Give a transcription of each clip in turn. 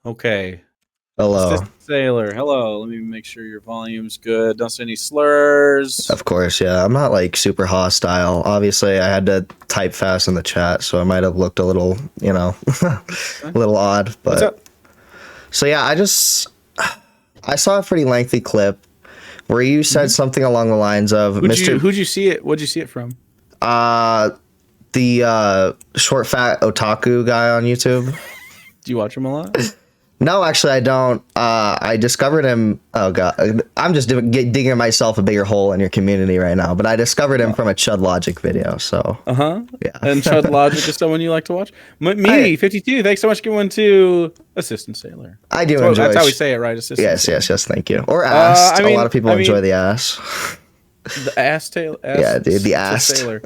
Okay. Hello. Assistant Sailor, hello. Let me make sure your volume's good. Don't say any slurs. Of course, yeah. I'm not like super hostile. Obviously, I had to type fast in the chat, so I might have looked a little, a little odd. What's But up? so yeah, I saw a pretty lengthy clip where you said something along the lines of Mr. Who'd you see it? What'd you see it from? Uh the short fat otaku guy on YouTube. Do you watch him a lot? No, actually, I don't. I discovered him. Oh god, I'm just digging myself a bigger hole in your community right now. But I discovered him from a Chud Logic video. So Yeah. yeah, And Chud Logic is someone you like to watch? Me, 52. Thanks so much for giving one to Assistant Sailor. I do enjoy. That's how we say it, right? Assistant Yes, Sailor. yes. Thank you. Or ass. A lot of people enjoy the ass. The ass tail. Yeah, dude, the ass. Sailor.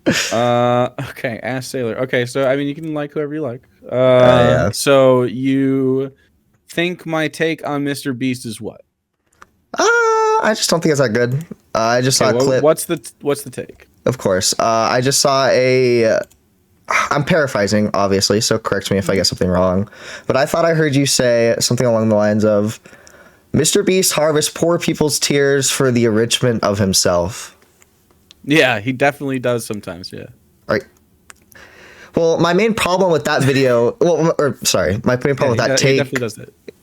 Okay, ass sailor. Okay, so I mean, you can like whoever you like. Yeah. So you think my take on Mr. Beast is what? I just don't think it's that good. I just saw a clip. What's the take? Of course. I just saw a. I'm paraphrasing, obviously, so correct me if I get something wrong. But I thought I heard you say something along the lines of, "Mr. Beast harvests poor people's tears for the enrichment of himself." Yeah, he definitely does sometimes. Yeah. Right. Well, my main problem with that video, my main problem with that take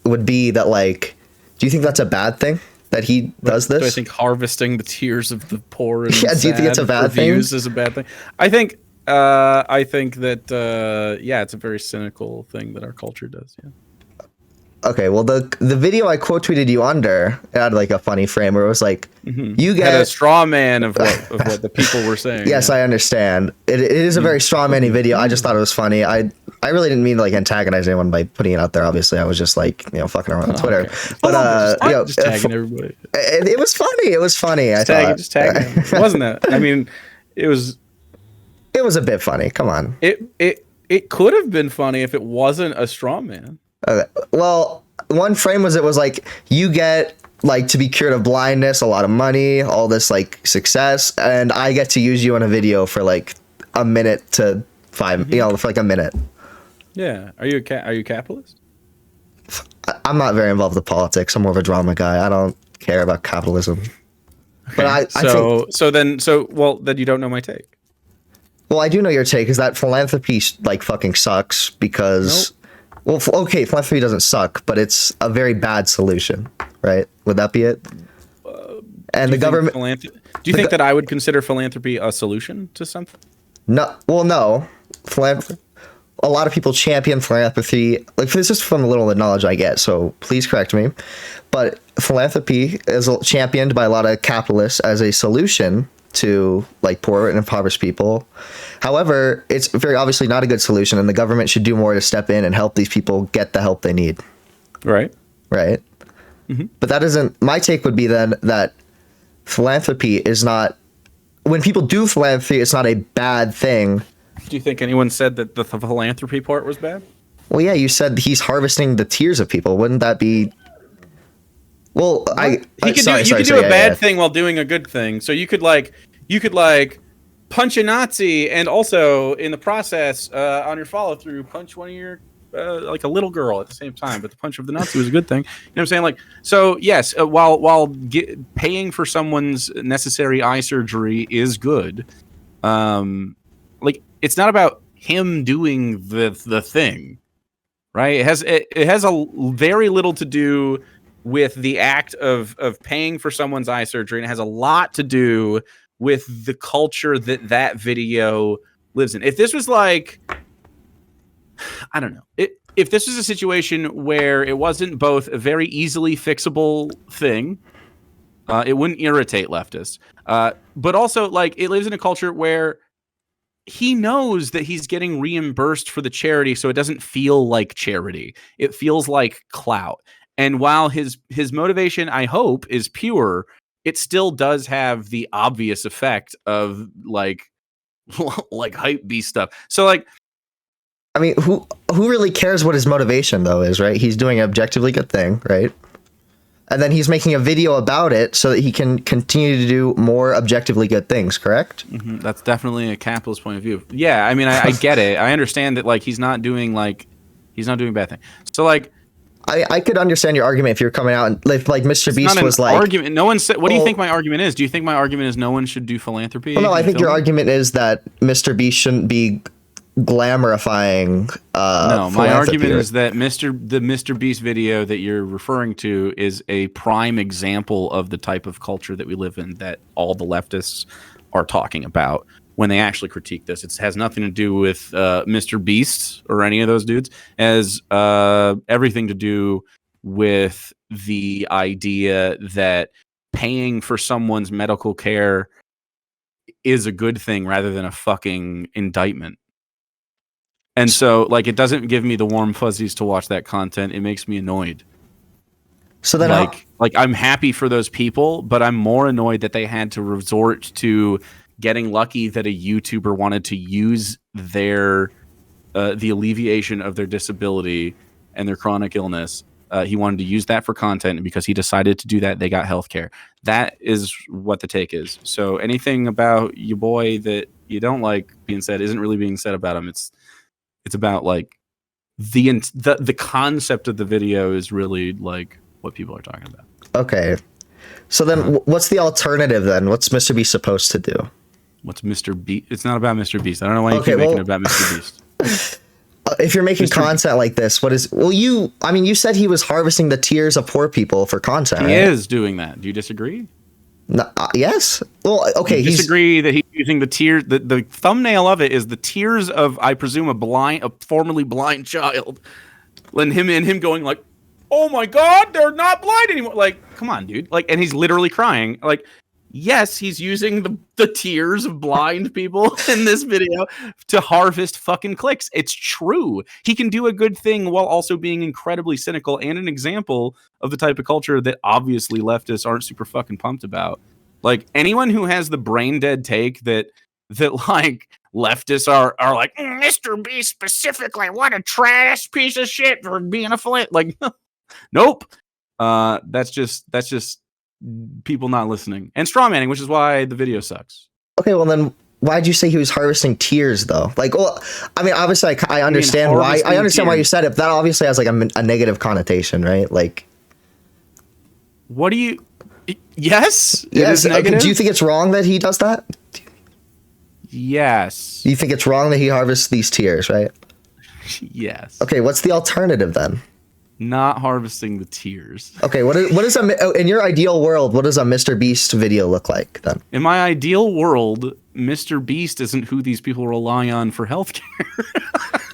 would be that, like, do you think that's a bad thing that he does this? Do I think harvesting the tears of the poor and yeah, do you think it's a bad thing? Is a bad thing? I think that it's a very cynical thing that our culture does. Yeah. Okay, well, the video I quote tweeted you under, it had like a funny frame where it was like, you get a straw man of what the people were saying. Yes, yeah. I understand. It is a very straw man-y video. I just thought it was funny. I really didn't mean to like antagonize anyone by putting it out there. Obviously, I was just like, fucking around on Twitter. Okay. But just tagging everybody. It was funny. It was funny. Just tagging. It wasn't that. I mean, it was. It was a bit funny. Come on. It could have been funny if it wasn't a straw man. Okay. Well, one frame was like, you get like to be cured of blindness, a lot of money, all this like success, and I get to use you in a video for like a minute to 5, for like a minute. Yeah. Are you a capitalist? I'm not very involved with politics. I'm more of a drama guy. I don't care about capitalism. Okay. But I think then you don't know my take. Well, I do know your take is that philanthropy like fucking sucks because. Nope. Well, okay, philanthropy doesn't suck, but it's a very bad solution, right? Would that be it? And the government. Do you think that I would consider philanthropy a solution to something? No. Well, no. A lot of people champion philanthropy. Like, this is from a little of the knowledge I get, so please correct me. But philanthropy is championed by a lot of capitalists as a solution to like poor and impoverished people. However, it's very obviously not a good solution, and the government should do more to step in and help these people get the help they need. Right. Mm-hmm. But that isn't my take. Would be then that philanthropy is not, when people do philanthropy, it's not a bad thing. Do you think anyone said that the philanthropy part was bad? Well, yeah, you said he's harvesting the tears of people. Wouldn't that be? Well, you could do a bad thing while doing a good thing. So you could punch a Nazi and also in the process on your follow through punch one of your like a little girl at the same time. But the punch of the Nazi was a good thing. You know what I'm saying? Like, so yes, while paying for someone's necessary eye surgery is good, like it's not about him doing the thing, right? It has a very little to do with the act of paying for someone's eye surgery, and it has a lot to do with the culture that video lives in. If this was like, I don't know, if this was a situation where it wasn't both a very easily fixable thing, it wouldn't irritate leftists, but also like it lives in a culture where he knows that he's getting reimbursed for the charity, so it doesn't feel like charity. It feels like clout. And while his motivation, I hope, is pure, it still does have the obvious effect of like hype beast stuff. So like, I mean, who really cares what his motivation though is, right? He's doing an objectively good thing, right? And then he's making a video about it so that he can continue to do more objectively good things, correct? Mm-hmm. That's definitely a capitalist point of view. Yeah, I mean, I get it. I understand that like he's not He's not doing a bad thing. So like, I could understand your argument if you're coming out and like Mr. Beast was like argument. No one said. What do you think my argument is? Do you think my argument is no one should do philanthropy? Well, no, I think your argument is that Mr. Beast shouldn't be glamorifying. No, my argument is that the Mr. Beast video that you're referring to is a prime example of the type of culture that we live in that all the leftists are talking about when they actually critique this. It has nothing to do with Mr. Beast or any of those dudes. It has everything to do with the idea that paying for someone's medical care is a good thing rather than a fucking indictment. And so, like, it doesn't give me the warm fuzzies to watch that content. It makes me annoyed. So then, like I'm happy for those people, but I'm more annoyed that they had to resort to getting lucky that a YouTuber wanted to use their the alleviation of their disability and their chronic illness. He wanted to use that for content, and because he decided to do that, they got healthcare. That is what the take is. So anything about your boy that you don't like being said isn't really being said about him. It's about like the concept of the video is really like what people are talking about. Okay. So then what's the alternative then? What's Mr. Beast supposed to do? What's Mr. Beast? It's not about Mr. Beast. I don't know why you keep making it about Mr. Beast. If you're making content like this, you said he was harvesting the tears of poor people for content. He is doing that. Do you disagree? No, yes. Well, okay. You disagree that he's using the tears. The thumbnail of it is the tears of, I presume, a formerly blind child, and him going like, "Oh my God, they're not blind anymore!" Like, come on, dude. Like, and he's literally crying. Like, yes, he's using the tears of blind people in this video to harvest fucking clicks. It's true. He can do a good thing while also being incredibly cynical and an example of the type of culture that obviously leftists aren't super fucking pumped about. Like, anyone who has the brain dead take that like leftists are like, Mr. Beast specifically, what a trash piece of shit for being a like, nope. That's just people not listening and strawmanning, which is why the video sucks. Okay, well then why'd you say he was harvesting tears though? Like, well, I mean, obviously I understand why. I understand why you said it. But that obviously has like a negative connotation, right? Like, what do you? Yes. Yes. Okay, do you think it's wrong that he does that? Yes. You think it's wrong that he harvests these tears, right? Yes. Okay, what's the alternative then? Not harvesting the tears. Okay, what is in your ideal world, what does a Mr. Beast video look like then? In my ideal world, Mr. Beast isn't who these people rely on for healthcare.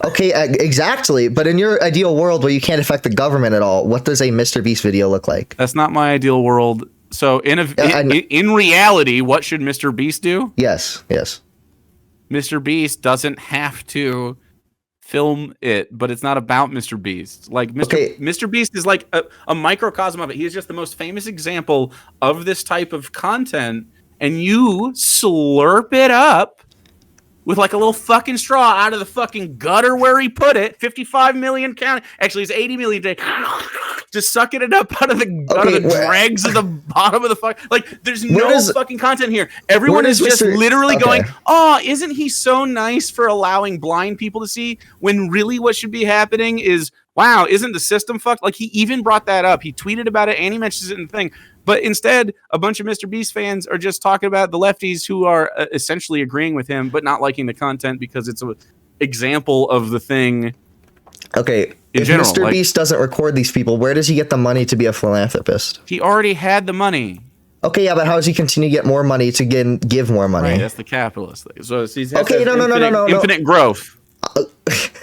Okay, exactly. But in your ideal world where you can't affect the government at all, what does a Mr. Beast video look like? That's not my ideal world. So in reality, what should Mr. Beast do? Yes. Mr. Beast doesn't have to film it, but it's not about Mr. Beast. Like Mr. Beast is like a microcosm of it. He is just the most famous example of this type of content, and you slurp it up with like a little fucking straw out of the fucking gutter where he put it. 55 million count. Actually, it's 80 million today. Just sucking it up out of the dregs of the bottom of the fuck. Like, there's no fucking content here. Everyone is just literally going, "Oh, isn't he so nice for allowing blind people to see?" When really what should be happening is, "Wow, isn't the system fucked?" Like, he even brought that up. He tweeted about it and he mentions it in the thing. But instead, a bunch of Mr. Beast fans are just talking about the lefties who are essentially agreeing with him, but not liking the content because it's an example of the thing. Okay, if Mr. Beast doesn't record these people, where does he get the money to be a philanthropist? He already had the money. Okay, yeah, but how does he continue to get more money to give more money? Right, that's the capitalist thing. So he's infinite growth.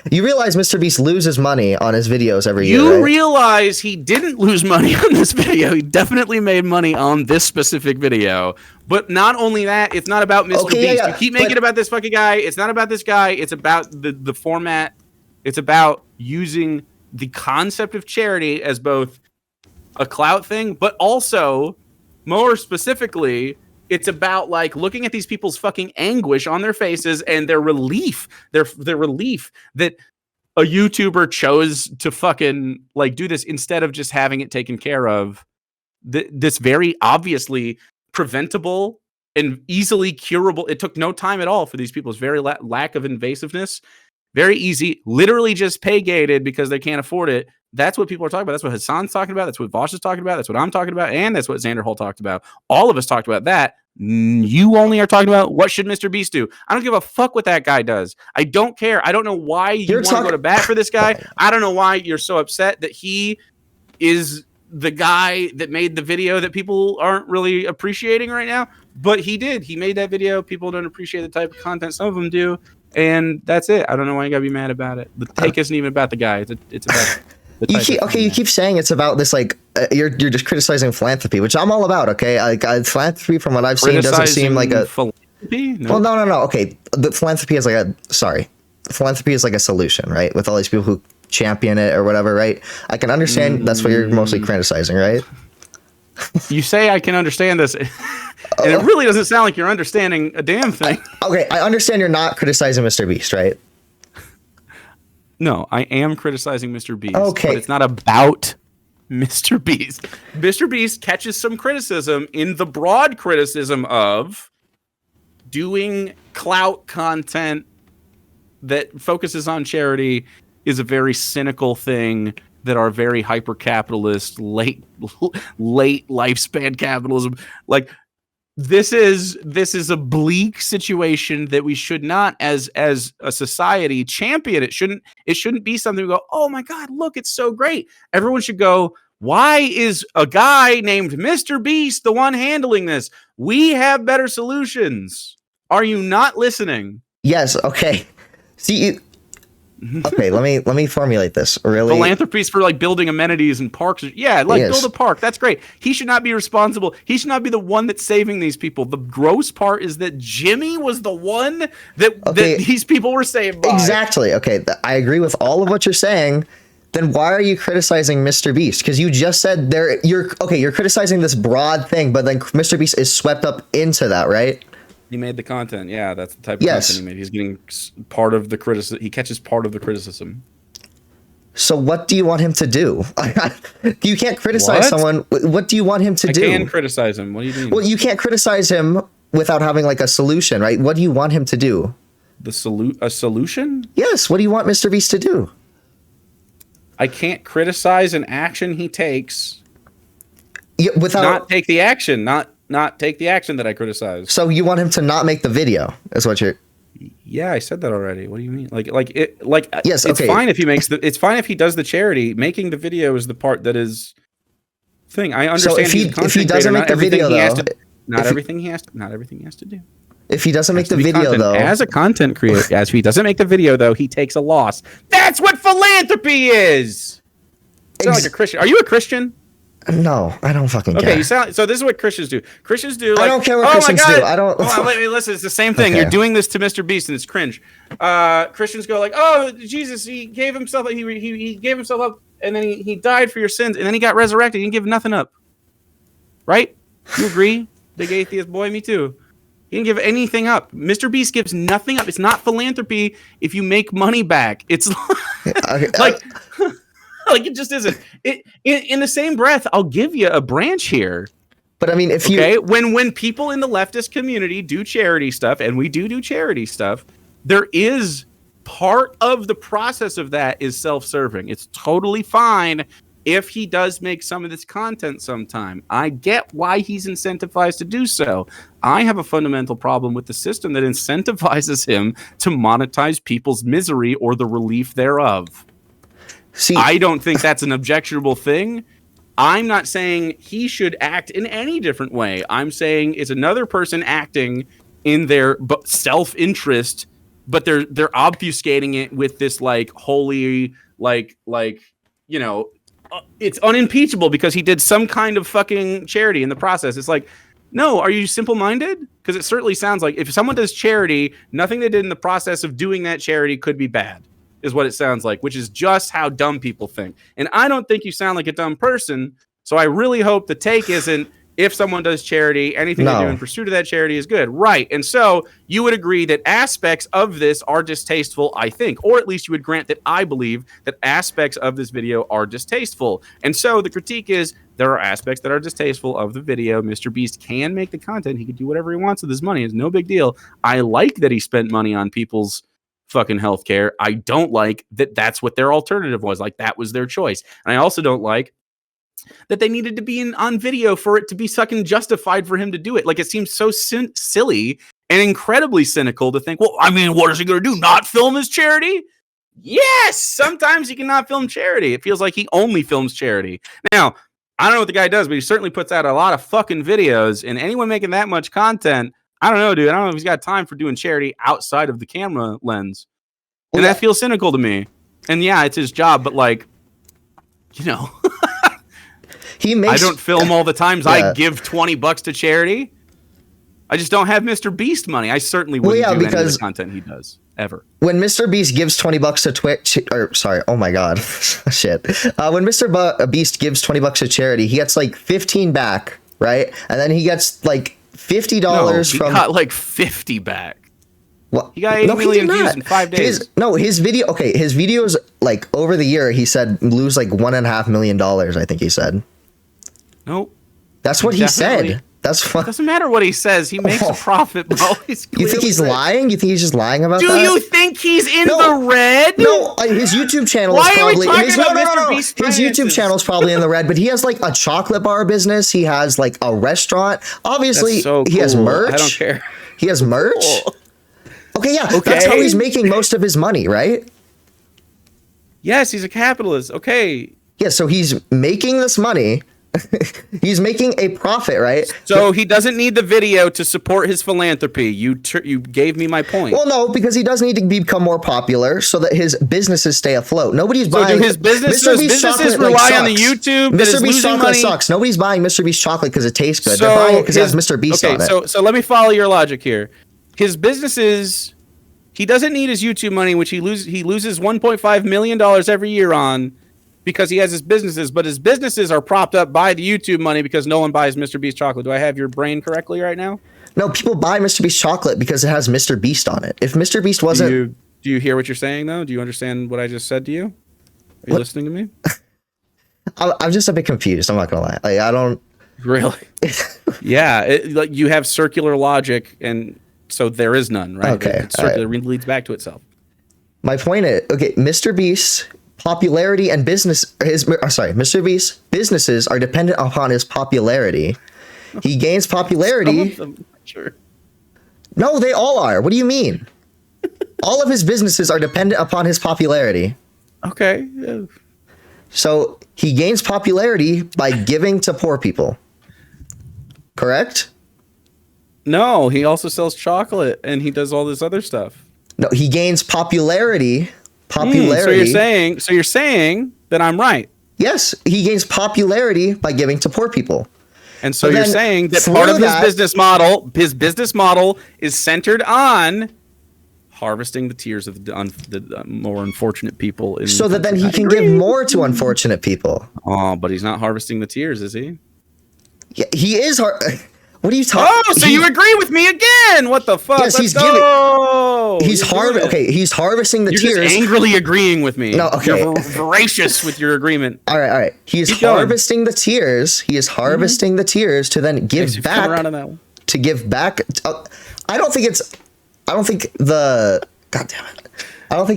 You realize Mr. Beast loses money on his videos every year, You right? realize he didn't lose money on this video. He definitely made money on this specific video. But not only that, it's not about Mr. Beast. Yeah. You keep making it about this fucking guy. It's not about this guy. It's about the format. It's about using the concept of charity as both a clout thing, but also, more specifically, it's about like looking at these people's fucking anguish on their faces and their relief, their relief that a YouTuber chose to fucking like do this instead of just having it taken care of. This very obviously preventable and easily curable. It took no time at all for these people's very lack of invasiveness very easy, literally just pay gated because they can't afford it. That's what people are talking about. That's what Hassan's talking about. That's what Vosh is talking about. That's what I'm talking about. And that's what Xander Hall talked about. All of us talked about that. You only are talking about what should Mr. Beast do. I don't give a fuck what that guy does. I don't care. I don't know why you want to go to bat for this guy. I don't know why you're so upset that he is the guy that made the video that people aren't really appreciating right now. But he did. He made that video. People don't appreciate the type of content some of them do. And that's it. I don't know why you gotta be mad about it. The take isn't even about the guy. It's about you keep saying it's about this, like, you're just criticizing philanthropy, which I'm all about. Okay, philanthropy, from what I've seen, doesn't seem like a philanthropy. No. Well, no. Okay, the philanthropy is philanthropy is like a solution, right? With all these people who champion it or whatever, right? I can understand that's what you're mostly criticizing, right? You say I can understand this, and it really doesn't sound like you're understanding a damn thing. Okay, I understand you're not criticizing Mr. Beast, right? No, I am criticizing Mr. Beast. Okay. But it's not about Mr. Beast. Mr. Beast catches some criticism in the broad criticism of doing clout content that focuses on charity is a very cynical thing that are very hyper-capitalist, late lifespan capitalism. Like, this is a bleak situation that we should not, as a society, champion. It shouldn't be something we go, oh my God, look, it's so great. Everyone should go, why is a guy named Mr. Beast the one handling this? We have better solutions. Are you not listening? Yes. Okay. See. Okay, let me formulate this. Really, philanthropies for like building amenities and parks. Yeah, like build a park. That's great. He should not be responsible. He should not be the one that's saving these people. The gross part is that Jimmy was the one that these people were saved by. Exactly. Okay, I agree with all of what you're saying. Then why are you criticizing Mr. Beast? Because you just said you're criticizing this broad thing, but then Mr. Beast is swept up into that, right? He made the content. Yeah, that's the type of content he made. He's getting part of the criticism. He catches part of the criticism. So what do you want him to do? You can't criticize someone. What do you want him to do? I can criticize him. What do you mean? Well, you can't criticize him without having like a solution, right? What do you want him to do? A solution? Yes. What do you want Mr. Beast to do? I can't criticize an action he takes. Without not take the action. Not take the action that I criticize. So you want him to not make the video, is what you're... Yeah, I said that already. What do you mean? Yes, it's fine if he makes it's fine if he does the charity. Making the video is the part that is thing. I understand if he doesn't make the video though, not everything he has to do. If he doesn't make the video though, as a content creator, as he doesn't make the video though, he takes a loss. That's what philanthropy is. You sound like a Christian. Are you a Christian? No, I don't fucking care. Okay, so this is what Christians do. Christians do. Like, I don't care what Christians do. I don't. Listen, it's the same thing. Okay. You're doing this to Mr. Beast, and it's cringe. Christians go like, "Oh, Jesus, he gave himself. He gave himself up, and then he died for your sins, and then he got resurrected. He didn't give nothing up, right? You agree, big atheist boy? Me too. He didn't give anything up. Mr. Beast gives nothing up. It's not philanthropy if you make money back. It's like." Like, it just isn't. In the same breath, I'll give you a branch here. But I mean, if you when people in the leftist community do charity stuff, and we do charity stuff, there is part of the process of that is self-serving. It's totally fine if he does make some of this content sometime. I get why he's incentivized to do so. I have a fundamental problem with the system that incentivizes him to monetize people's misery or the relief thereof. See, I don't think that's an objectionable thing. I'm not saying he should act in any different way. I'm saying it's another person acting in their self-interest, but they're obfuscating it with this like holy it's unimpeachable because he did some kind of fucking charity in the process. It's like, no, are you simple-minded? Because it certainly sounds like if someone does charity, nothing they did in the process of doing that charity could be bad. Is what it sounds like, which is just how dumb people think. And I don't think you sound like a dumb person, so I really hope the take isn't if someone does charity, anything they do in pursuit of that charity is good. Right. And so you would agree that aspects of this are distasteful, I think, or at least you would grant that I believe that aspects of this video are distasteful. And so the critique is there are aspects that are distasteful of the video. Mr. Beast can make the content. He can do whatever he wants with his money. It's no big deal. I like that he spent money on people's fucking healthcare. I don't like that that's what their alternative was. Like, that was their choice. And I also don't like that they needed to be on video for it to be fucking justified for him to do it. Like, it seems so silly and incredibly cynical to think, well, I mean, what is he going to do? Not film his charity? Yes, sometimes he cannot film charity. It feels like he only films charity. Now, I don't know what the guy does, but he certainly puts out a lot of fucking videos, and anyone making that much content, I don't know, dude. I don't know if he's got time for doing charity outside of the camera lens. And that feels cynical to me. And yeah, it's his job, but like, you know, I don't film all the times I give $20 to charity. I just don't have Mr. Beast money. I certainly wouldn't do any of the content he does ever. When Mr. Beast gives $20 to Twitch, or sorry, oh my god, shit. When Mr. Beast gives $20 to charity, he gets like 15 back, right? And then he gets like $50 from. He got like 50 back. What? He got 80 million views in 5 days. His video. Okay, his videos like over the year, he said lose like $1.5 million. I think he said. Nope. That's what he said. That's what. Doesn't matter what he says. He makes a profit, bro. You think he's lying? You think he's just lying about that? Do you think he's in the red? No, his YouTube channel is probably. His YouTube channel is probably in the red, but he has like a chocolate bar business. He has like a restaurant. Obviously, he has merch. I don't care. He has merch. Cool. Okay, yeah, that's how he's making most of his money, right? Yes, he's a capitalist. Okay. Yeah, so he's making this money. He's making a profit, right? So he doesn't need the video to support his philanthropy. You gave me my point. Well, no, because he does need to become more popular so that his businesses stay afloat. Nobody's buying. So do his businesses rely on the YouTube? Mr. Beast chocolate sucks. Nobody's buying Mr. Beast chocolate because it tastes good. They're buying it because it has Mr. Beast on it. So let me follow your logic here. His businesses, he doesn't need his YouTube money, which he loses $1.5 million every year on. Because he has his businesses, but his businesses are propped up by the YouTube money because no one buys Mr. Beast chocolate. Do I have your brain correctly right now? No, people buy Mr. Beast chocolate because it has Mr. Beast on it. If Mr. Beast wasn't... Do you hear what you're saying, though? Do you understand what I just said to you? Are you listening to me? I'm just a bit confused. I'm not going to lie. Like, I don't... Really? Yeah. Like you have circular logic, and so there is none, right? Okay. It's circular. It leads back to itself. My point is, okay, Mr. Beast... popularity and Mr. Beast's businesses are dependent upon his popularity. He gains popularity. Some of them, sure. No, they all are. What do you mean? All of his businesses are dependent upon his popularity. Okay. Yeah. So he gains popularity by giving to poor people. Correct? No, he also sells chocolate and he does all this other stuff. No, he gains popularity. So you're saying that I'm right. Yes, he gains popularity by giving to poor people. And so you're saying that part of his business model is centered on harvesting the tears of the more unfortunate people. So that then he can give more to unfortunate people. Oh, but he's not harvesting the tears, is he? Yeah, he is. What are you talking? Oh, so you agree with me again? What the fuck? Yes, he's harvesting the tears. You're just angrily agreeing with me. No, okay. You're voracious with your agreement. All right. He's harvesting the tears. He is harvesting the tears to then give back. To give back. I don't think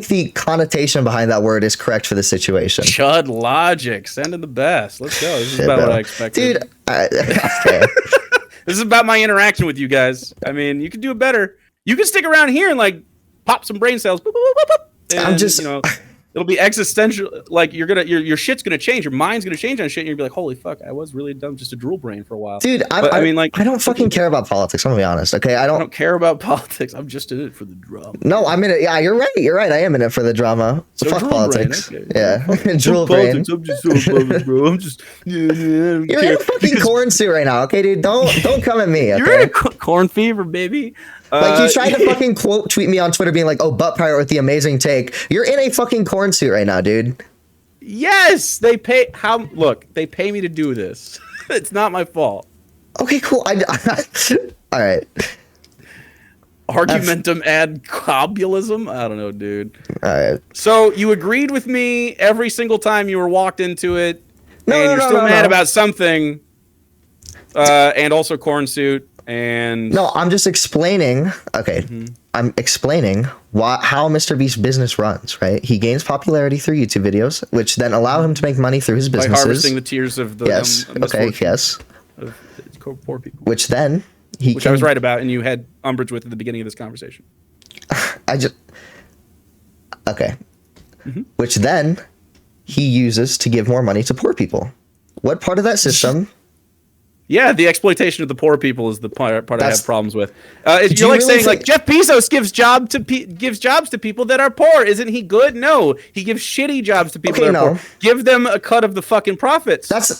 the connotation behind that word is correct for the situation. Chud logic. Send in the best. Let's go. This is about what I expected. Dude, okay. This is about my interaction with you guys. I mean, you can do it better. You can stick around here and like pop some brain cells. Boop, boop, boop, boop, and, I'm just, it'll be existential. Like your shit's gonna change. Your mind's gonna change on shit. And you'll be like, holy fuck, I was really dumb, just a drool brain for a while. Dude, I don't fucking care about politics. I'm gonna be honest. Okay, I don't care about politics. I'm just in it for the drama. No, I'm in it. Yeah, you're right. I am in it for the drama. So fuck politics. Okay. Yeah, drool brain. I'm just so above, bro. I'm just you're in a fucking corn suit right now. Okay, dude, don't come at me. Okay? You're in a corn fever, baby. Like you tried to fucking quote tweet me on Twitter being like, "Oh, butt pirate with the amazing take." You're in a fucking corn suit right now, dude. Yes, they pay. They pay me to do this. It's not my fault. Okay, cool. All right. Argumentum ad cobulism? I don't know, dude. All right. So you agreed with me every single time you were walked into it, and you're still mad about something, and also corn suit. And no, I'm just explaining. Okay, I'm explaining how Mr. Beast's business runs, right? He gains popularity through YouTube videos, which then allow him to make money through his businesses. By harvesting the tears of the of poor people. Which then I was right about, and you had umbrage with at the beginning of this conversation. Which then he uses to give more money to poor people. What part of that system? Yeah, the exploitation of the poor people is the part I have problems with. You're really saying like Jeff Bezos gives jobs to people that are poor. Isn't he good? No, he gives shitty jobs to people that are poor. Give them a cut of the fucking profits. That's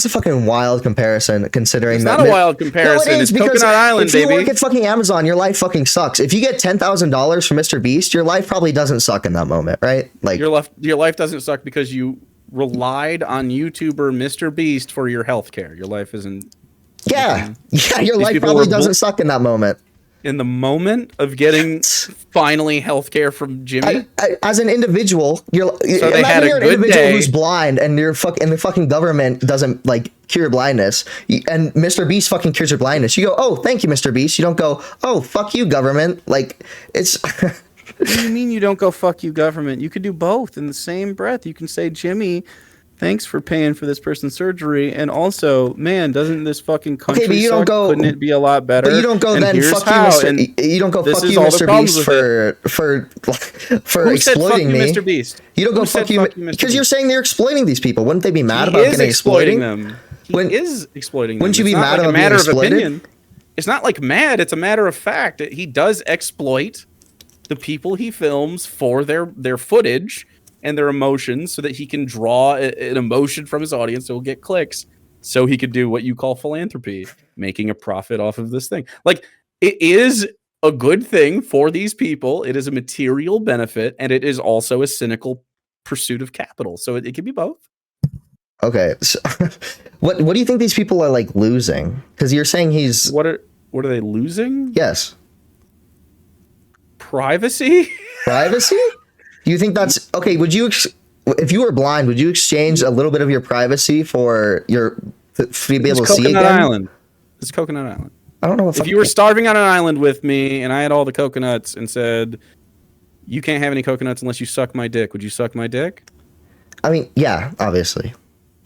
a fucking wild comparison, considering it's not a wild comparison. No, it's Coconut Island, baby. If you work at fucking Amazon, your life fucking sucks. If you get $10,000 from Mr. Beast, your life probably doesn't suck in that moment, right? Like your life doesn't suck because you relied on YouTuber Mr. Beast for your health care. Your life isn't. Yeah, your life probably doesn't suck in that moment. In the moment of getting finally health care from Jimmy, as an individual, you're an individual who's blind, and the fucking government doesn't like cure blindness, and Mr. Beast fucking cures your blindness. You go, oh, thank you, Mr. Beast. You don't go, oh, fuck you, government. Like it's. What do you mean you don't go fuck you, government? You could do both in the same breath. You can say, Jimmy, thanks for paying for this person's surgery, and also, man, doesn't this fucking country suck? Couldn't it be a lot better? But you don't go then fuck you, Mr. You don't go fuck you, Mr. Beast, for exploiting me. Mr. Beast? You don't go fuck you because you're saying they're exploiting these people. Wouldn't they be mad about getting exploiting them? He is exploiting them. Wouldn't you be mad about being exploited? It's not like mad. It's a matter of fact. He does exploit the people he films for their footage and their emotions so that he can draw an emotion from his audience so he'll get clicks so he could do what you call philanthropy, making a profit off of this thing. Like, it is a good thing for these people. It is a material benefit, and it is also a cynical pursuit of capital. So it can be both. Okay. So, what do you think these people are like losing? Because you're saying he's... What are they losing? Yes. Privacy? Privacy? Do you think that's okay? Would you, if you were blind, would you exchange a little bit of your privacy for be able to see again? Island. It's Coconut Island. I don't know if you were starving on an island with me and I had all the coconuts and said, you can't have any coconuts unless you suck my dick. Would you suck my dick? I mean, yeah, obviously.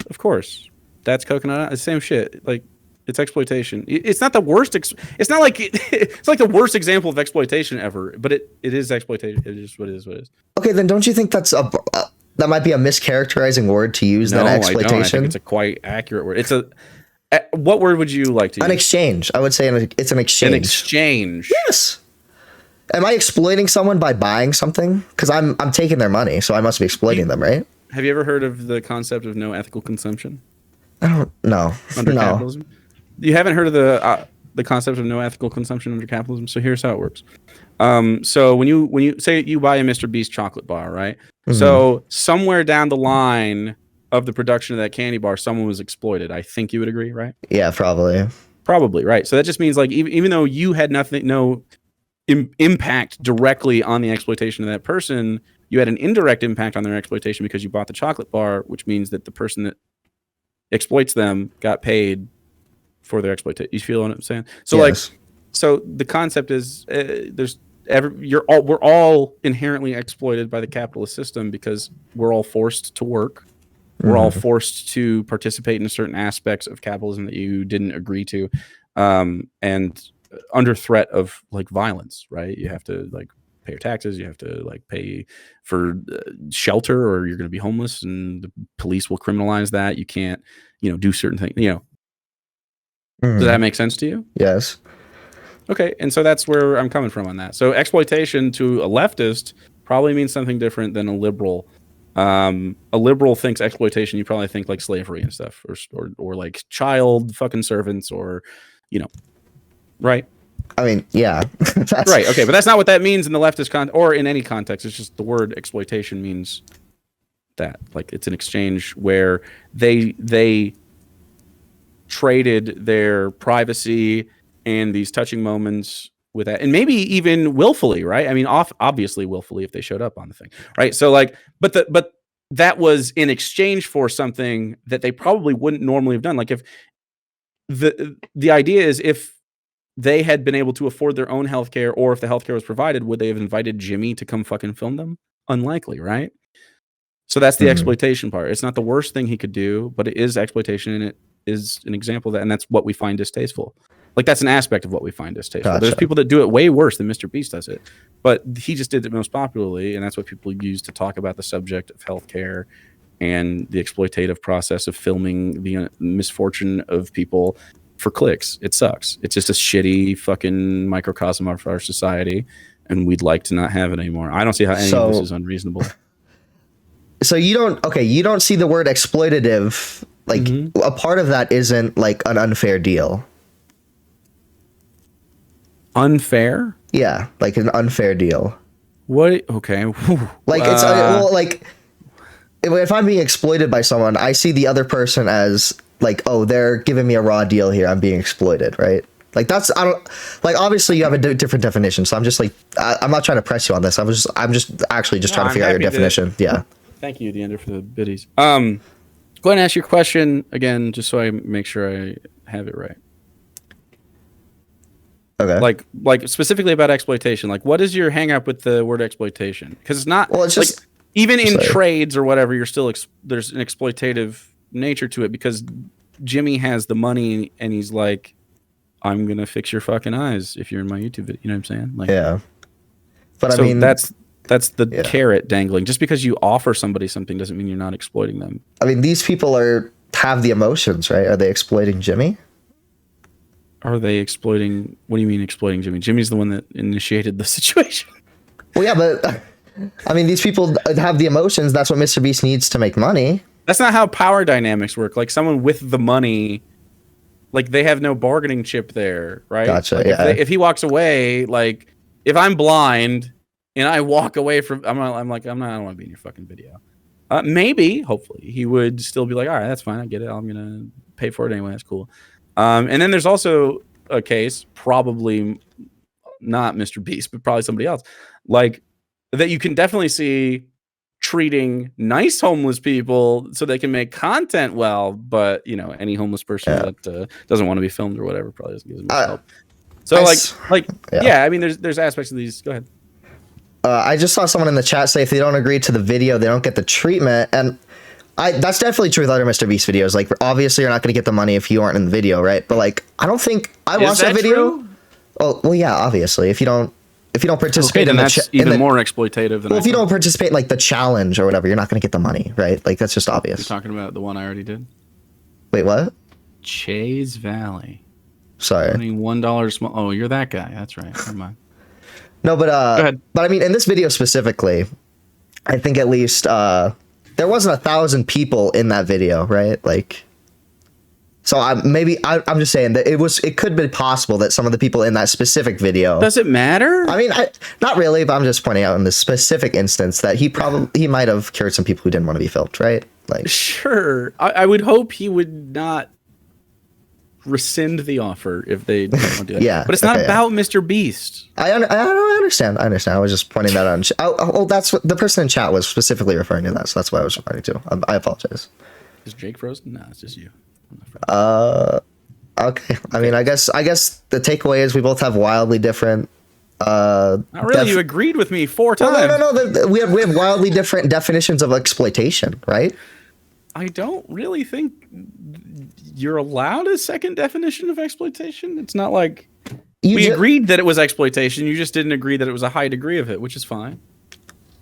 Of course. That's Coconut Island. It's the same shit. Like, it's exploitation. It's not the worst. It's not like it's like the worst example of exploitation ever, but it is exploitation. It is what it is. What it is. Okay, then don't you think that might be a mischaracterizing word to use? No, than exploitation. I think it's a quite accurate word. It's what word would you like to use? An exchange. I would say it's an exchange. An exchange. Yes. Am I exploiting someone by buying something? Because I'm taking their money, so I must be exploiting them, right? Have you ever heard of the concept of no ethical consumption? I don't know. Under capitalism? You haven't heard of the concept of no ethical consumption under capitalism? So here's how it works. So when you say you buy a Mr. Beast chocolate bar, right? Mm-hmm. So somewhere down the line of the production of that candy bar, someone was exploited. I think you would agree, right? Yeah, probably. Probably, right. So that just means like even though you had no impact directly on the exploitation of that person, you had an indirect impact on their exploitation because you bought the chocolate bar, which means that the person that exploits them got paid for their exploitation. You feel what I'm saying? So yes. So the concept is we're all inherently exploited by the capitalist system because we're all forced to work. We're all forced to participate in certain aspects of capitalism that you didn't agree to, and under threat of like violence, right? You have to like pay your taxes. You have to like pay for shelter, or you're going to be homeless, and the police will criminalize that. You can't, do certain things. Does that make sense to you? Yes. Okay, and so that's where I'm coming from on that. So exploitation to a leftist probably means something different than a liberal. A liberal thinks exploitation, you probably think like slavery and stuff, or like child fucking servants, or right? I mean, yeah. Right. Okay, but that's not what that means in the leftist or in any context. It's just the word exploitation means that, like, it's an exchange where they traded their privacy and these touching moments with that, and maybe even willfully, right? I mean, obviously willfully if they showed up on the thing, right? So like, but that was in exchange for something that they probably wouldn't normally have done. Like if the idea is if they had been able to afford their own healthcare, or if the healthcare was provided, would they have invited Jimmy to come fucking film them? Unlikely, right? So that's the exploitation part. It's not the worst thing he could do, but it is exploitation, and it is an example of that, and that's what we find distasteful. Like, that's an aspect of what we find distasteful. Gotcha. There's people that do it way worse than Mr. Beast does it, but he just did it most popularly, and that's what people use to talk about the subject of healthcare and the exploitative process of filming the misfortune of people for clicks. It sucks. It's just a shitty fucking microcosm of our society, and we'd like to not have it anymore. I don't see how any of this is unreasonable. So you don't see the word exploitative, like a part of that isn't like an unfair deal. Unfair? Yeah, like an unfair deal. What? Okay. Like it's well, like if I'm being exploited by someone, I see the other person as like, oh, they're giving me a raw deal here. I'm being exploited, right? Like that's, I don't, like, obviously you have a different definition. So I'm just like, I'm not trying to press you on this. I'm just actually just trying to figure out your definition. Yeah. Thank you, Deander, for the biddies. Go ahead and ask your question again, just so I make sure I have it right. Okay. Like specifically about exploitation. Like, what is your hang up with the word exploitation? Because it's not, well, it's just, like, even in trades or whatever, you're still, there's an exploitative nature to it, because Jimmy has the money and he's like, I'm going to fix your fucking eyes if you're in my YouTube video. You know what I'm saying? Like, yeah. But so I mean, that's the carrot dangling. Just because you offer somebody something doesn't mean you're not exploiting them. I mean, these people have the emotions, right? Are they exploiting Jimmy? Are they exploiting? What do you mean exploiting Jimmy? Jimmy's the one that initiated the situation. Well, yeah, but I mean, these people have the emotions. That's what Mr. Beast needs to make money. That's not how power dynamics work. Like, someone with the money, like, they have no bargaining chip there, right? Gotcha. Like, yeah. If he walks away, like, if I'm blind and I walk away from, I don't want to be in your fucking video. Maybe, hopefully, he would still be like, all right, that's fine. I get it. I'm going to pay for it anyway. That's cool. And then there's also a case, probably not Mr. Beast, but probably somebody else, like, that you can definitely see treating nice homeless people so they can make content well, but, you know, any homeless person that doesn't want to be filmed or whatever probably doesn't give as much help. So I mean, there's aspects of these. Go ahead. I just saw someone in the chat say if they don't agree to the video, they don't get the treatment, and that's definitely true with other Mr. Beast videos. Like, obviously you're not going to get the money if you aren't in the video, right? But like, I don't think I watched that video. True? Oh, well, yeah, obviously if you don't participate, then that's even more exploitative than. Well, if you don't participate in like the challenge or whatever, you're not going to get the money, right? Like, that's just obvious. You're talking about the one I already did. Wait, what? Chase Valley. Sorry. $1 small. Oh, you're that guy. That's right. Never mind. No, but Go ahead. But I mean, in this video specifically, I think at least there wasn't 1,000 people in that video, right? Like, so I'm just saying that it could be possible that some of the people in that specific video. Does it matter? I mean, not really, but I'm just pointing out in this specific instance that he might have cured some people who didn't want to be filmed, right? Like, sure. I would hope he would not rescind the offer if they don't want to do that. Yeah, but it's not about Mr. Beast. I understand. I was just pointing that out. Oh, that's what the person in chat was specifically referring to that, so that's what I was referring to. I apologize. Is Jake frozen? No, it's just you. Okay. I mean, I guess the takeaway is we both have wildly different. Not really. You agreed with me 4 times. No. We have wildly different definitions of exploitation, right? I don't really think you're allowed a second definition of exploitation. It's not like we agreed that it was exploitation. You just didn't agree that it was a high degree of it, which is fine.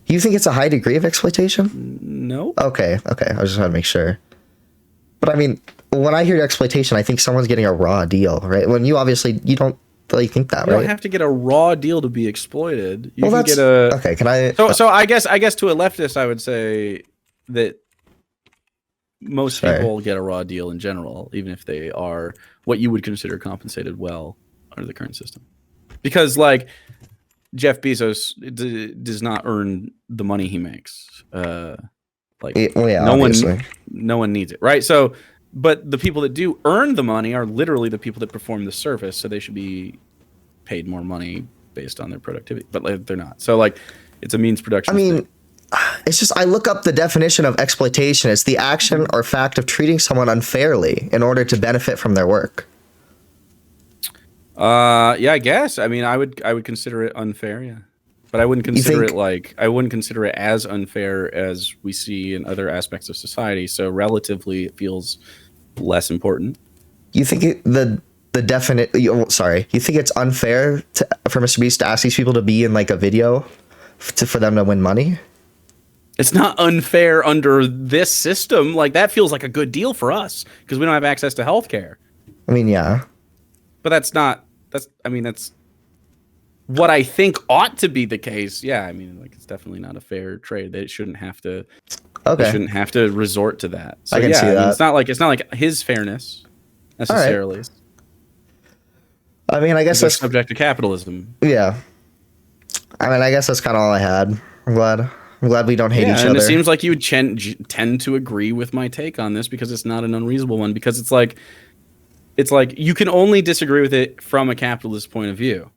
You think it's a high degree of exploitation? No. Okay. I was just trying to make sure. But I mean, when I hear exploitation, I think someone's getting a raw deal, right? When you don't really think that, right? You don't have to get a raw deal to be exploited. You can get a okay. Can I? So I guess to a leftist, I would say that most people get a raw deal in general, even if they are what you would consider compensated well under the current system. Because, like, Jeff Bezos does not earn the money he makes. No one needs it, right? So, but the people that do earn the money are literally the people that perform the service, so they should be paid more money based on their productivity. But like, they're not. So, like, it's a means production. I mean, it's just, I look up the definition of exploitation. It's the action or fact of treating someone unfairly in order to benefit from their work. Yeah, I guess. I mean, I would consider it unfair, yeah. But I wouldn't consider it like I wouldn't consider it as unfair as we see in other aspects of society. So relatively, it feels less important. You think the definite? Sorry, you think it's unfair for Mr. Beast to ask these people to be in like a video for them to win money? It's not unfair under this system. Like that feels like a good deal for us because we don't have access to healthcare. I mean, yeah, but that's not. I mean, that's what I think ought to be the case. Yeah, I mean, like it's definitely not a fair trade. They shouldn't have to. Okay. They shouldn't have to resort to that. So, I can see that. Mean, it's not like his fairness necessarily. Right. I mean, I guess that's subject to capitalism. Yeah. I mean, I guess that's kind of all I had. I'm glad we don't hate each other. And it seems like you would tend to agree with my take on this because it's not an unreasonable one. Because it's like you can only disagree with it from a capitalist point of view.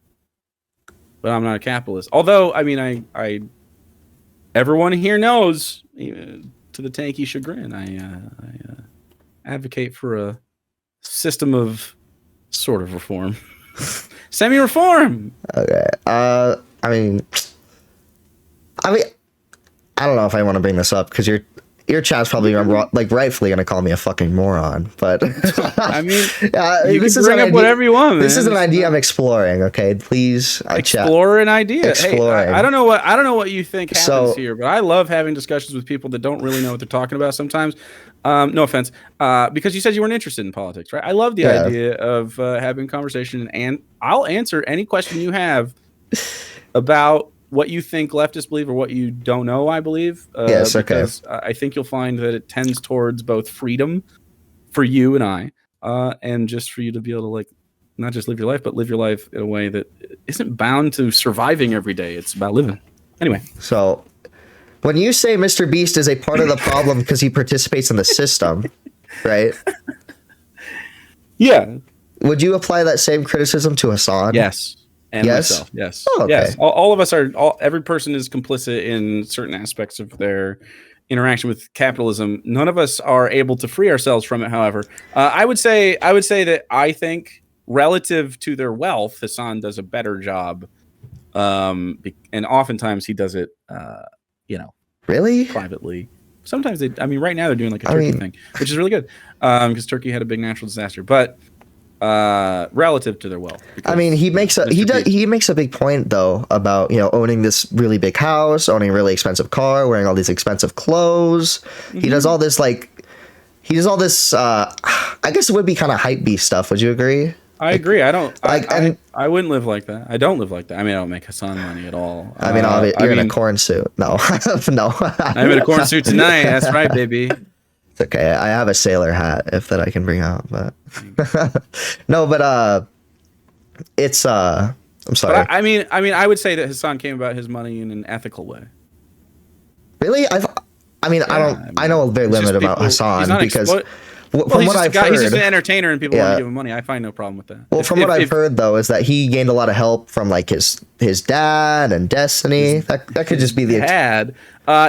But I'm not a capitalist. Although, I mean, I everyone here knows, to the tanky chagrin, I advocate for a system of sort of reform. Semi-reform. Okay. I mean, I don't know if I want to bring this up because your chat's probably like rightfully gonna call me a fucking moron. But I mean, you can bring up whatever you want. Man. This is an idea I'm exploring. Okay, please explore an idea. Exploring. Hey, I don't know what you think happens here, but I love having discussions with people that don't really know what they're talking about sometimes. No offense, because you said you weren't interested in politics, right? I love the idea of having a conversation, and I'll answer any question you have about what you think leftists believe or what you don't know I believe. Yes, okay. Because I think you'll find that it tends towards both freedom for you and I, and just for you to be able to like not just live your life, but live your life in a way that isn't bound to surviving every day. It's about living. Anyway. So when you say Mr. Beast is a part of the problem because he participates in the system, right? Yeah. Would you apply that same criticism to Hassan? Yes. And myself, yes. Oh, okay. Yes. All of us are. Every person is complicit in certain aspects of their interaction with capitalism. None of us are able to free ourselves from it. However, I would say that I think relative to their wealth, Hassan does a better job, and oftentimes he does it, really privately. Sometimes right now they're doing like a Turkey thing, which is really good, because Turkey had a big natural disaster, but. Relative to their wealth. I mean, he makes a big point though about owning this really big house, owning a really expensive car, wearing all these expensive clothes. Mm-hmm. He does all this I guess it would be kind of hype beast stuff. Would you agree? I agree. I don't I wouldn't live like that. I don't live like that. I mean, I don't make Hassan money at all. I mean, you're in a corn suit. No, no. I'm in a corn suit tonight. That's right, baby. Okay, I have a sailor hat that I can bring out, but no, but it's I'm sorry. But I would say that Hassan came about his money in an ethical way. Really? I know very limited about Hassan because from what I've heard, he's just an entertainer and people want to give him money. I find no problem with that. Well, from what I've heard though, is that he gained a lot of help from like his dad and Destiny. That could just be the dad.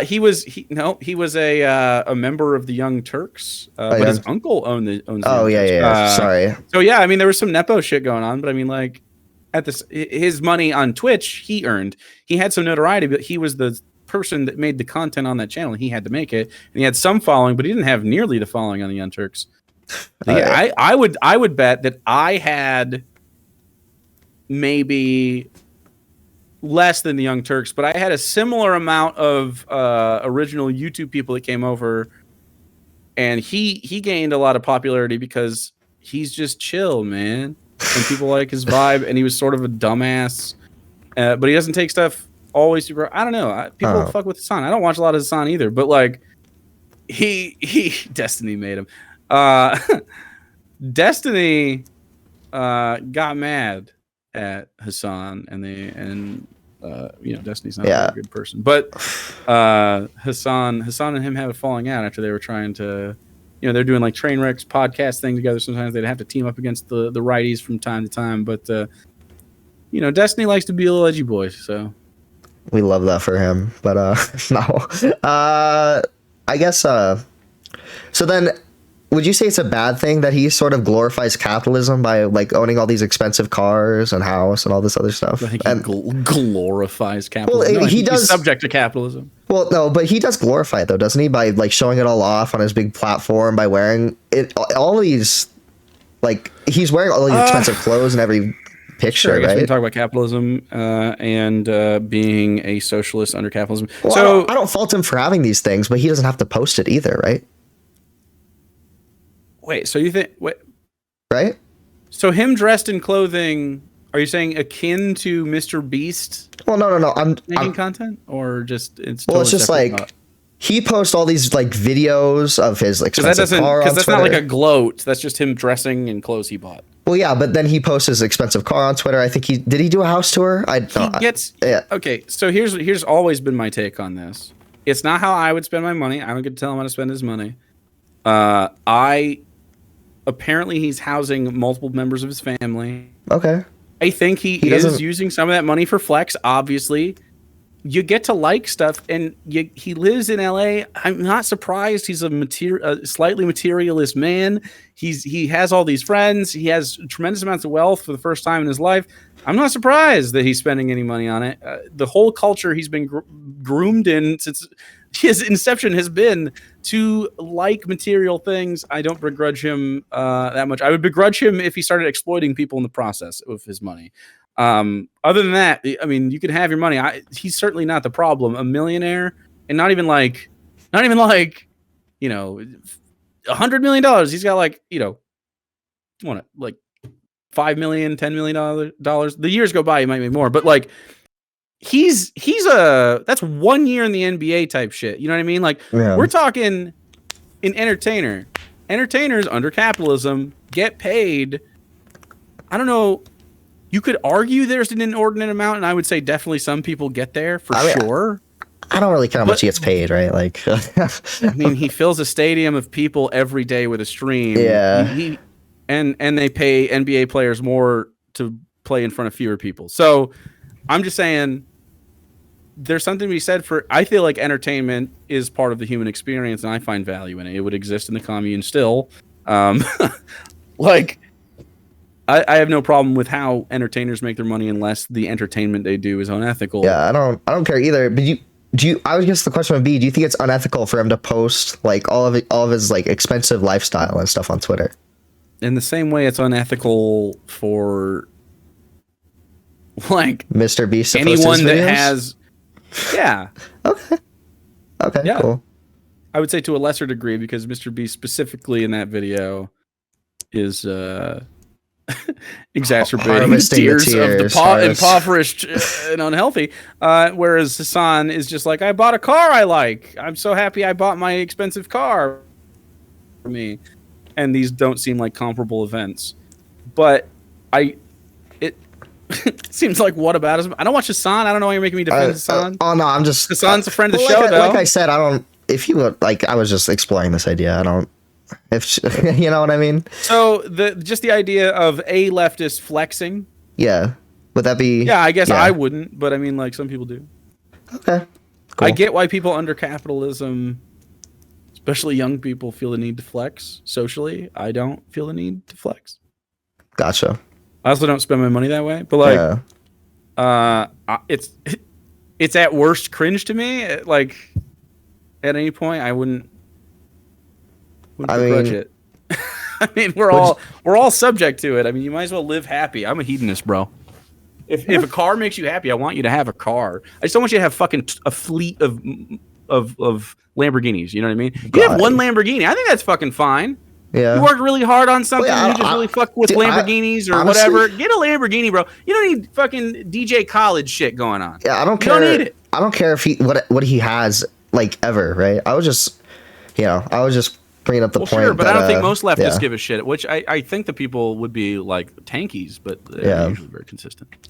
He was a member of the Young Turks, but his uncle owns the yeah. Sorry. So yeah, I mean there was some nepo shit going on, but I mean like his money on Twitch he earned. He had some notoriety, but he was the person that made the content on that channel. He had to make it, and he had some following, but he didn't have nearly the following on the Young Turks. I would bet that I had maybe less than the Young Turks, but I had a similar amount of original YouTube people that came over, and he gained a lot of popularity because he's just chill, man, and people like his vibe, and he was sort of a dumbass, but he doesn't take stuff always super. I don't know. People fuck with Hassan. I don't watch a lot of Hassan either, but like he Destiny made him. Destiny got mad at Hassan, and Destiny's not a very good person, but Hassan and him have a falling out after they were trying to, they're doing like train wrecks podcast thing together. Sometimes they'd have to team up against the righties from time to time, but Destiny likes to be a little edgy boy, so we love that for him. But no, I guess so then would you say it's a bad thing that he sort of glorifies capitalism by like owning all these expensive cars and house and all this other stuff? I think and, he glorifies capitalism. Well, he does he's subject to capitalism. Well, no, but he does glorify it though, doesn't he? By like showing it all off on his big platform, by wearing it, all these, like he's wearing all these expensive clothes in every picture, sure, I guess right? we can talk about capitalism and being a socialist under capitalism. Well, so I don't fault him for having these things, but he doesn't have to post it either, right? Wait, so you think right? So him dressed in clothing, are you saying akin to Mr. Beast? Well, no. I'm making content, or just it's well, it's just like he posts all these like videos of his expensive car on Twitter. Because that's not like a gloat. That's just him dressing in clothes he bought. Well, yeah, but then he posts his expensive car on Twitter. I think he do a house tour. Yeah. Okay, so here's always been my take on this. It's not how I would spend my money. I don't get to tell him how to spend his money. Apparently he's housing multiple members of his family. Okay. I think he is using some of that money for flex, obviously. You get to like stuff, and he lives in LA. I'm not surprised he's a slightly materialist man. He has all these friends. He has tremendous amounts of wealth for the first time in his life. I'm not surprised that he's spending any money on it. The whole culture he's been groomed in since his inception has been to like material things. I don't begrudge him that much. I would begrudge him if he started exploiting people in the process with his money. Other than that, I mean, you can have your money. He's certainly not the problem. A millionaire, and not even like, $100 million. He's got like, like $5 million, $10 million. The years go by, he might make more, but like, that's 1 year in the NBA type shit. You know what I mean? Like, we're talking an entertainer. Entertainers under capitalism get paid. I don't know. You could argue there's an inordinate amount, and I would say definitely some people get there for sure. I don't really care how much he gets paid, right? Like, I mean, he fills a stadium of people every day with a stream. Yeah. And they pay NBA players more to play in front of fewer people. So I'm just saying there's something to be said for, I feel like entertainment is part of the human experience, and I find value in it. It would exist in the commune still. Like, I have no problem with how entertainers make their money unless the entertainment they do is unethical. Yeah, I don't care either. But I would guess the question would be, do you think it's unethical for him to post like all of his like expensive lifestyle and stuff on Twitter? In the same way it's unethical for like Mr. Beast, anyone that has Okay, yeah. Cool. I would say to a lesser degree, because Mr. Beast specifically in that video is exacerbating the tears of the impoverished and unhealthy, whereas Hassan is just like, I bought a car I like. I'm so happy I bought my expensive car for me. And these don't seem like comparable events. But it seems like whataboutism. I don't watch Hassan. I don't know why you're making me defend Hassan. Oh no, I'm just Hassan's a friend of the show, though. Like I said, I don't. If you would, like, I was just exploring this idea. I don't. If you know what I mean. So the idea of a leftist flexing. Yeah. Would that be? Yeah, I guess I wouldn't, but I mean, like, some people do. Okay. Cool. I get why people under capitalism, especially young people, feel the need to flex socially. I don't feel the need to flex. Gotcha. I also don't spend my money that way, but like, it's at worst cringe to me. Like, at any point, I wouldn't begrudge it. I mean, we're all subject to it. I mean, you might as well live happy. I'm a hedonist, bro. If a car makes you happy, I want you to have a car. I just don't want you to have fucking a fleet of Lamborghinis. You know what I mean? You have one Lamborghini. I think that's fucking fine. Yeah. You worked really hard on something. And you just really fuck with Lamborghinis or honestly, whatever. Get a Lamborghini, bro. You don't need fucking DJ Khaled shit going on. Yeah, I don't care. You don't need it. I don't care if what he has, like, ever, right? I was just bringing up the point. Sure, but I don't think most leftists give a shit. Which I think the people would be like tankies, but they're usually very consistent.